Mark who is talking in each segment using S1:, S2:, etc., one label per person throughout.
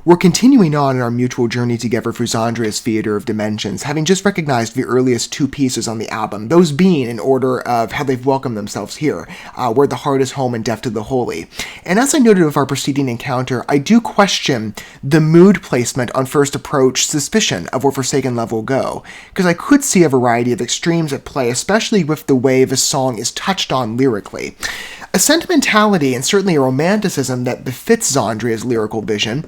S1: We're continuing on in our mutual journey together through XANDRIA's Theater of Dimensions, having just recognized the earliest two pieces on the album, those being in order of how they've welcomed themselves here, Where the Heart is Home and Deaf to the Holy. And as I noted with our preceding encounter, I do question the mood placement on first approach suspicion of where Forsaken Love will go, because I could see a variety of extremes at play, especially with the way the song is touched on lyrically. A sentimentality and certainly a romanticism that befits XANDRIA's lyrical vision,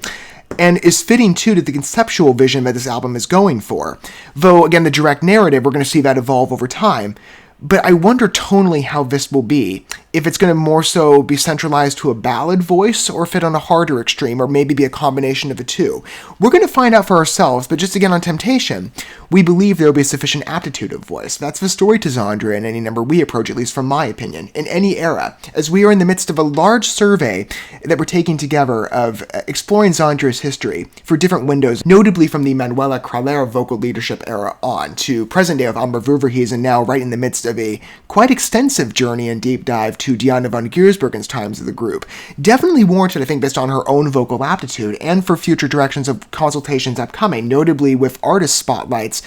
S1: and is fitting, too, to the conceptual vision that this album is going for. Though, again, the direct narrative, we're going to see that evolve over time. But I wonder tonally how this will be. If it's going to more so be centralized to a ballad voice, or fit on a harder extreme, or maybe be a combination of the two. We're going to find out for ourselves, but just again on temptation, we believe there will be a sufficient aptitude of voice. That's the story to XANDRIA in any number we approach, at least from my opinion, in any era, as we are in the midst of a large survey that we're taking together of exploring XANDRIA's history for different windows, notably from the Manuela Cralera vocal leadership era on, to present day of Amber Ververhees, and now right in the midst of a quite extensive journey and deep dive to Diana von Giersbergen's times of the group. Definitely warranted, I think, based on her own vocal aptitude, and for future directions of consultations upcoming, notably with artist spotlights,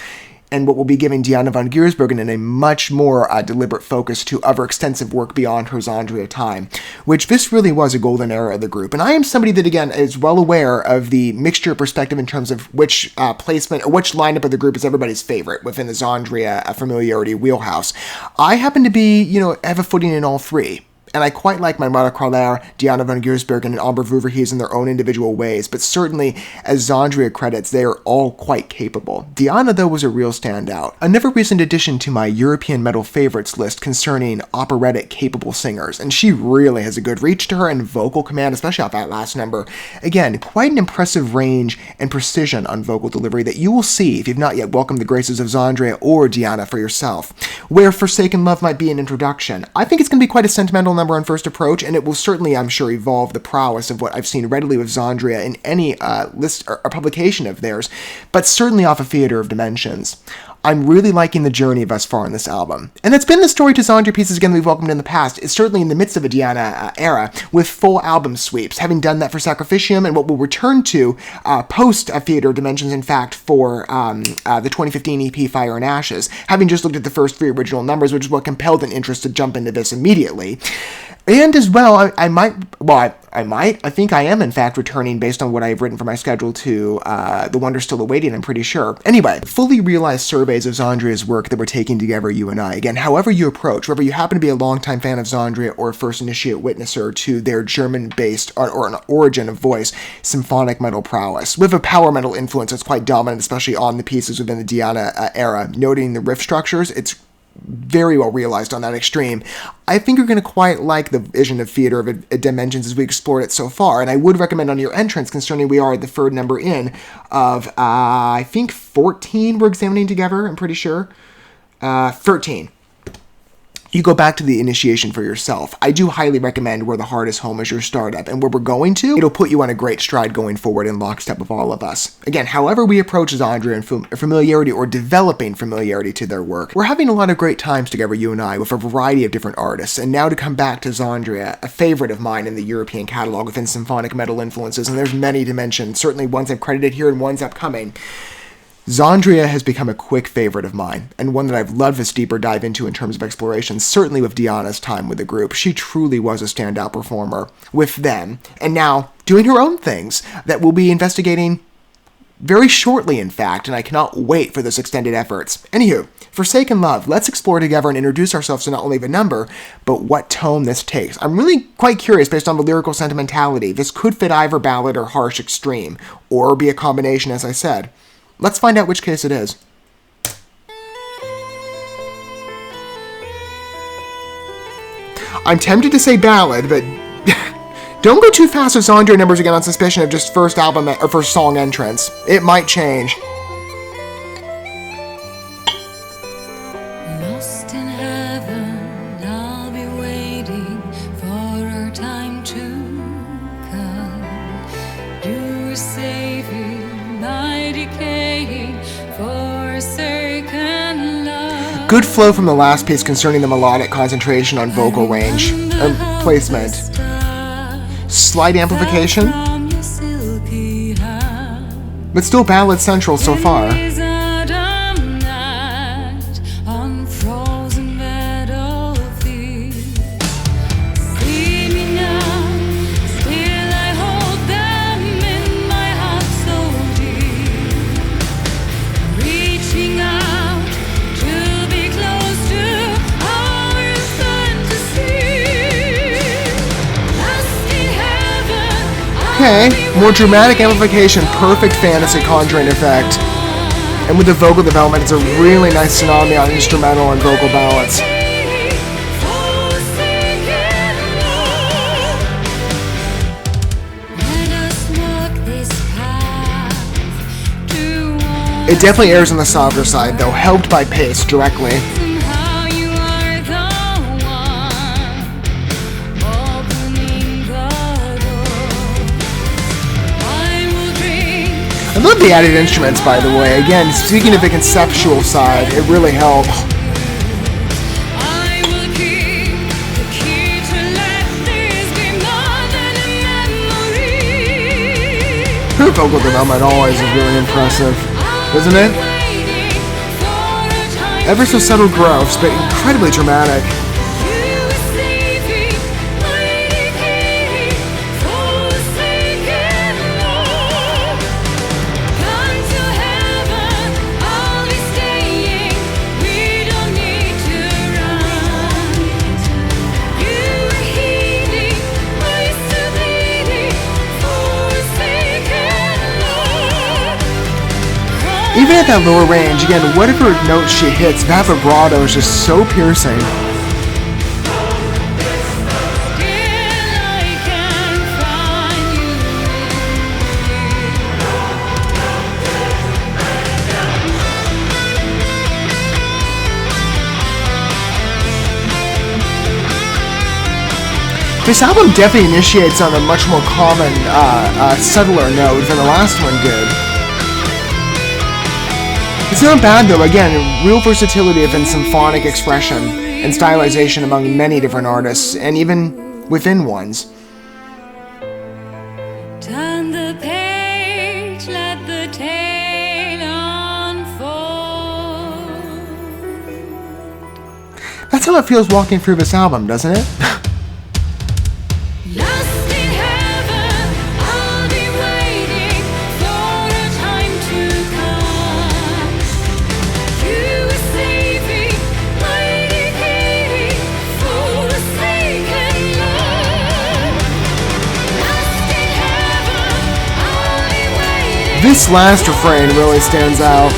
S1: and what will be giving Diana von Giersbergen in a much more deliberate focus to other extensive work beyond her XANDRIA time, which this really was a golden era of the group. And I am somebody that, again, is well aware of the mixture of perspective in terms of which placement or which lineup of the group is everybody's favorite within the XANDRIA familiarity wheelhouse. I happen to be, have a footing in all three. And I quite like Manuela Cralera, Diana von Giersbergen, and Amber Ververhees in their own individual ways, but certainly, as XANDRIA credits, they are all quite capable. Diana, though, was a real standout. Another recent addition to my European metal favorites list concerning operatic capable singers, and she really has a good reach to her and vocal command, especially off that last number. Again, quite an impressive range and precision on vocal delivery that you will see if you've not yet welcomed the graces of XANDRIA or Diana for yourself. Where Forsaken Love might be an introduction, I think it's going to be quite a sentimental number on first approach, and it will certainly, I'm sure, evolve the prowess of what I've seen readily with XANDRIA in any list or publication of theirs, but certainly off a Theater of Dimensions. I'm really liking the journey thus far in this album. And that's been the story to XANDRIA pieces, again, that we've welcomed in the past. It's certainly in the midst of a Diana era, with full album sweeps, having done that for Sacrificium, and what we'll return to post Theater of Dimensions, in fact, for the 2015 EP Fire and Ashes, having just looked at the first three original numbers, which is what compelled an interest to jump into this immediately. And as well, I think I am, in fact, returning based on what I've written for my schedule to The Wonder Still Awaiting, I'm pretty sure. Anyway, fully realized surveys of XANDRIA's work that we're taking together, you and I. Again, however you approach, whether you happen to be a longtime fan of XANDRIA or a first initiate witnesser to their German-based, or an origin of voice, symphonic metal prowess, with a power metal influence that's quite dominant, especially on the pieces within the Diana era. Noting the riff structures, it's very well realized on that extreme. I think you're going to quite like the vision of Theater of Dimensions as we explored it so far, and I would recommend on your entrance, concerning we are at the third number in of, I think 14 we're examining together, I'm pretty sure. 13. You go back to the initiation for yourself. I do highly recommend Where the Heart is Home as your startup, and where we're going to, it'll put you on a great stride going forward in lockstep with all of us. Again, however we approach XANDRIA and familiarity or developing familiarity to their work, we're having a lot of great times together, you and I, with a variety of different artists, and now to come back to XANDRIA, a favorite of mine in the European catalog within symphonic metal influences, and there's many to mention, certainly ones I've credited here and ones upcoming. XANDRIA has become a quick favorite of mine, and one that I've loved this deeper dive into in terms of exploration, certainly with Diana's time with the group. She truly was a standout performer with them, and now doing her own things that we'll be investigating very shortly, in fact, and I cannot wait for those extended efforts. Anywho, Forsaken Love, let's explore together and introduce ourselves to not only the number, but what tone this takes. I'm really quite curious based on the lyrical sentimentality. This could fit either ballad or harsh extreme, or be a combination, as I said. Let's find out which case it is. I'm tempted to say ballad, but don't go too fast with XANDRIA numbers again on suspicion of just first album or first song entrance. It might change.
S2: Lost in heaven, I'll be waiting for our time to come. You are saving my decaying forsaken love.
S1: Good flow from the last piece concerning the melodic concentration on vocal range and placement. Slight amplification. but still ballad central so far. Okay, more dramatic amplification, perfect fantasy conjuring effect. And with the vocal development, it's a really nice tsunami on instrumental and vocal balance. It definitely airs on the softer side, though, helped by pace directly. I love the added instruments, by the way. Again, speaking of the conceptual side, it really helps. Her vocal development always is really impressive, isn't it? Ever so subtle growths, but incredibly dramatic. Even at that lower range, again, whatever notes she hits, that vibrato is just so piercing. This album definitely initiates on a much more common, subtler note than the last one did. It's not bad though, again, real versatility of symphonic expression and stylization among many different artists, and even within ones.
S2: Turn the page, let the tale unfold.
S1: That's how it feels walking through this album, doesn't it? This last refrain really stands out.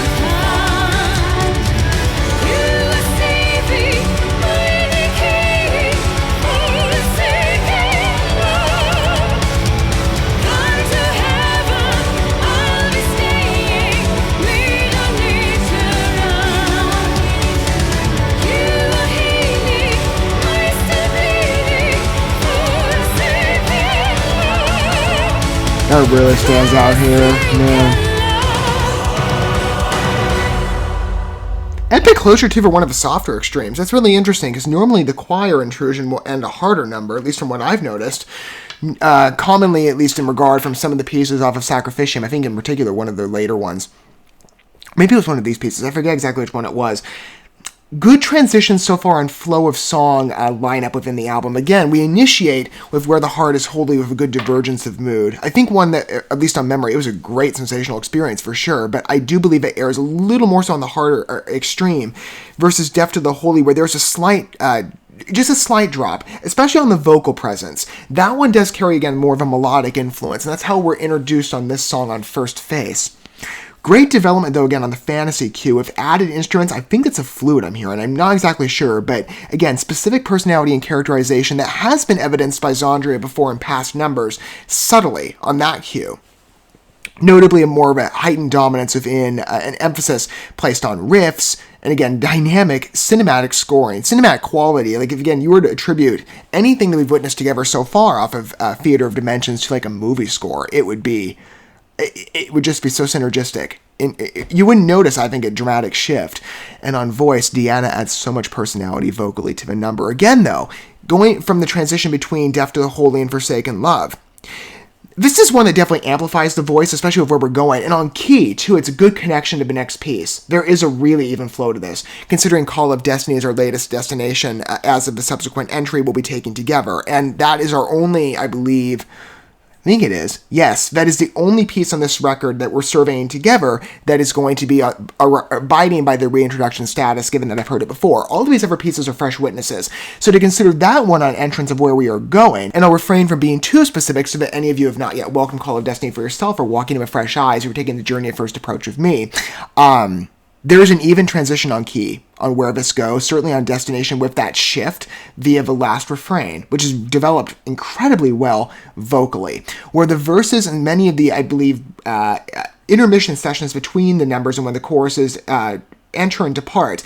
S1: That really stands out here, man. Epic closure too for one of the softer extremes. That's really interesting because normally the choir intrusion will end a harder number, at least from what I've noticed. Commonly, at least in regard from some of the pieces off of Sacrificium, I think in particular one of the later ones. Maybe it was one of these pieces, I forget exactly which one it was. Good transitions so far and flow of song lineup within the album. Again, we initiate with Where the Heart is Holy with a good divergence of mood. I think one that, at least on memory, it was a great sensational experience for sure, but I do believe it airs a little more so on the harder extreme versus Deaf to the Holy, where there's a slight, just a slight drop, especially on the vocal presence. That one does carry, again, more of a melodic influence, and that's how we're introduced on this song on First Face. Great development, though, again, on the fantasy cue with added instruments. I think it's a flute I'm hearing. I'm not exactly sure, but again, specific personality and characterization that has been evidenced by XANDRIA before in past numbers, subtly on that cue. Notably, a more of a heightened dominance within an emphasis placed on riffs, and again, dynamic cinematic scoring, cinematic quality. Like, if again, you were to attribute anything that we've witnessed together so far off of Theater of Dimensions to like a movie score, it would just be so synergistic. You wouldn't notice, I think, a dramatic shift. And on voice, Deanna adds so much personality vocally to the number. Again, though, going from the transition between Deaf to the Holy and Forsaken Love. This is one that definitely amplifies the voice, especially with where we're going. And on key, too, it's a good connection to the next piece. There is a really even flow to this, considering Call of Destiny is our latest destination as of the subsequent entry we'll be taking together. And that is our only, I believe, I think it is. Yes, that is the only piece on this record that we're surveying together that is going to be abiding by the reintroduction status, given that I've heard it before. All of these other pieces are fresh witnesses. So to consider that one on entrance of where we are going, and I'll refrain from being too specific so that any of you have not yet welcomed Call of Destiny for yourself or walking in with fresh eyes or taking the journey at first approach with me, there is an even transition on key on where this goes, certainly on destination with that shift via the last refrain, which is developed incredibly well vocally, where the verses and many of the, I believe, intermission sessions between the numbers and when the choruses enter and depart,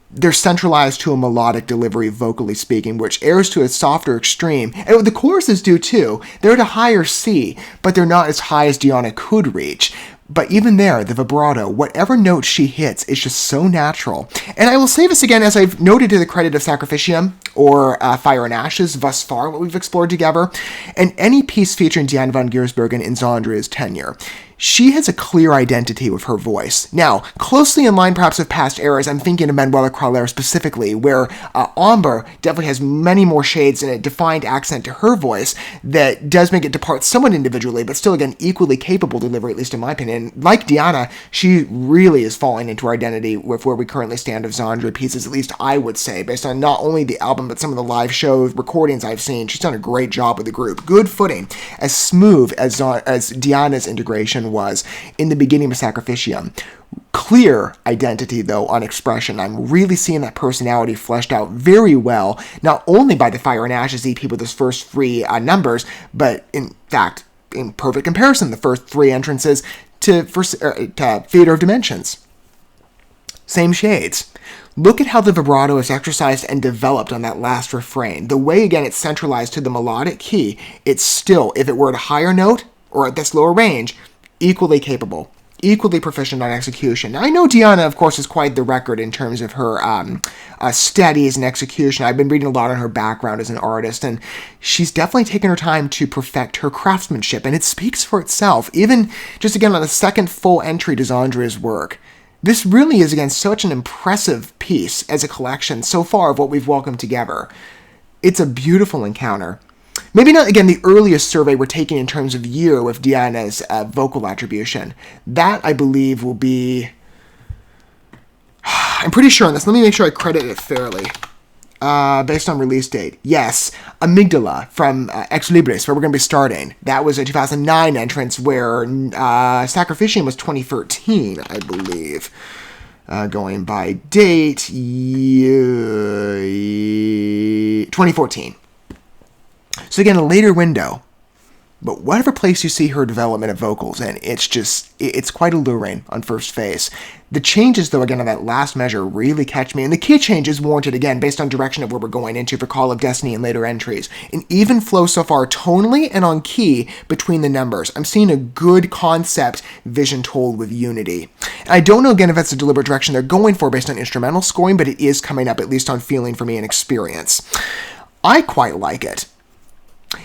S1: they're centralized to a melodic delivery, vocally speaking, which airs to a softer extreme. And the choruses do too. They're at a higher C, but they're not as high as Diana could reach. But even there, the vibrato, whatever note she hits, is just so natural. And I will say this again, as I've noted to the credit of Sacrificium, or Fire and Ashes, thus far, what we've explored together, and any piece featuring Diana von Giersbergen in XANDRIA's tenure. She has a clear identity with her voice. Now, closely in line perhaps with past eras, I'm thinking of Manuela Crowler specifically, where Amber definitely has many more shades and a defined accent to her voice that does make it depart somewhat individually, but still, again, equally capable delivery, at least in my opinion. Like Diana, she really is falling into her identity with where we currently stand of XANDRIA pieces, at least I would say, based on not only the album, but some of the live show recordings I've seen. She's done a great job with the group. Good footing. As smooth as Diana's integration was in the beginning of Sacrificium. Clear identity, though, on expression. I'm really seeing that personality fleshed out very well, not only by the Fire and Ashes EP with those first three numbers, but in fact, in perfect comparison, the first three entrances to Theater of Dimensions. Same shades. Look at how the vibrato is exercised and developed on that last refrain. The way, again, it's centralized to the melodic key, it's still, if it were at a higher note or at this lower range, equally capable, equally proficient on execution. Now, I know Diana, of course, is quite the record in terms of her studies and execution. I've been reading a lot on her background as an artist, and she's definitely taken her time to perfect her craftsmanship, and it speaks for itself. Even just, again, on the second full entry to XANDRIA's work, this really is, again, such an impressive piece as a collection so far of what we've welcomed together. It's a beautiful encounter. Maybe not, again, the earliest survey we're taking in terms of year with Diana's vocal attribution. That, I believe, will be... I'm pretty sure on this. Let me make sure I credit it fairly. Based on release date. Yes, Amygdala from Ex Libris, where we're going to be starting. That was a 2009 entrance where Sacrificium was 2013, I believe. Going by date, 2014. So again, a later window. But whatever place you see her development of vocals in, it's quite alluring on first face. The changes, though, again, on that last measure really catch me. And the key change is warranted, again, based on direction of where we're going into for Call of Destiny and later entries. An even flow so far tonally and on key between the numbers. I'm seeing a good concept vision told with unity. And I don't know, again, if that's the deliberate direction they're going for based on instrumental scoring, but it is coming up, at least on feeling for me and experience. I quite like it.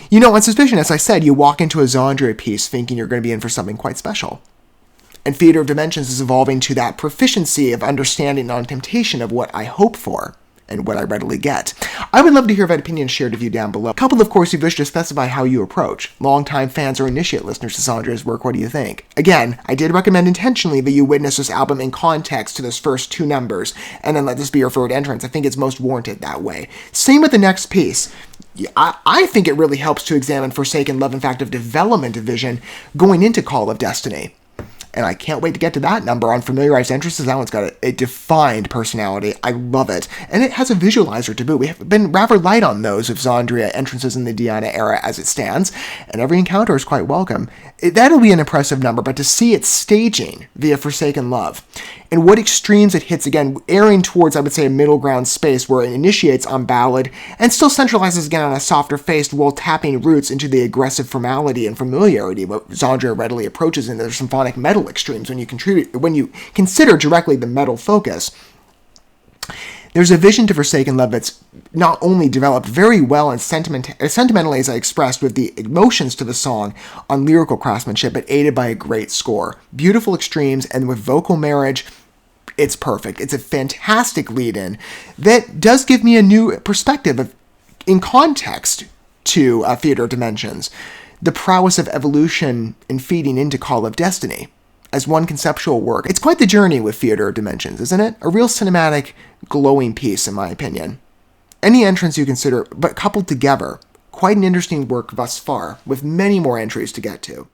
S1: You know, on suspicion, as I said, you walk into a XANDRIA piece thinking you're going to be in for something quite special. And Theater of Dimensions is evolving to that proficiency of understanding on temptation of what I hope for and what I readily get. I would love to hear that opinion shared with you down below. Coupled, of course, if you wish to specify how you approach. Longtime fans or initiate listeners to XANDRIA's work, what do you think? Again, I did recommend intentionally that you witness this album in context to those first two numbers, and then let this be your third entrance. I think it's most warranted that way. Same with the next piece. I think it really helps to examine Forsaken Love, in fact, of development of vision going into Call of Destiny. And I can't wait to get to that number on familiarized entrances. That one's got a defined personality. I love it. And it has a visualizer to boot. We have been rather light on those of XANDRIA entrances in the Diana era as it stands, and every encounter is quite welcome. That'll be an impressive number, but to see it staging via Forsaken Love, and what extremes it hits, again, airing towards, I would say, a middle ground space where it initiates on ballad and still centralizes again on a softer face while tapping roots into the aggressive formality and familiarity what XANDRIA readily approaches in their symphonic metal extremes when you consider directly the metal focus. There's a vision to Forsaken Love that's not only developed very well and sentimentally, as I expressed, with the emotions to the song on lyrical craftsmanship, but aided by a great score. Beautiful extremes, and with vocal marriage, it's perfect. It's a fantastic lead-in that does give me a new perspective in context to Theater of Dimensions. The prowess of evolution and feeding into Call of Destiny as one conceptual work. It's quite the journey with Theater of Dimensions, isn't it? A real cinematic, glowing piece, in my opinion. Any entrance you consider, but coupled together, quite an interesting work thus far, with many more entries to get to.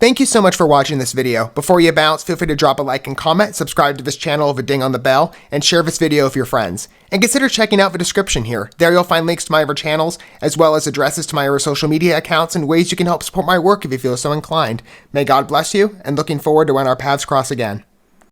S1: Thank you so much for watching this video. Before you bounce, feel free to drop a like and comment, subscribe to this channel with a ding on the bell, and share this video with your friends. And consider checking out the description here. There you'll find links to my other channels, as well as addresses to my other social media accounts and ways you can help support my work if you feel so inclined. May God bless you, and looking forward to when our paths cross again.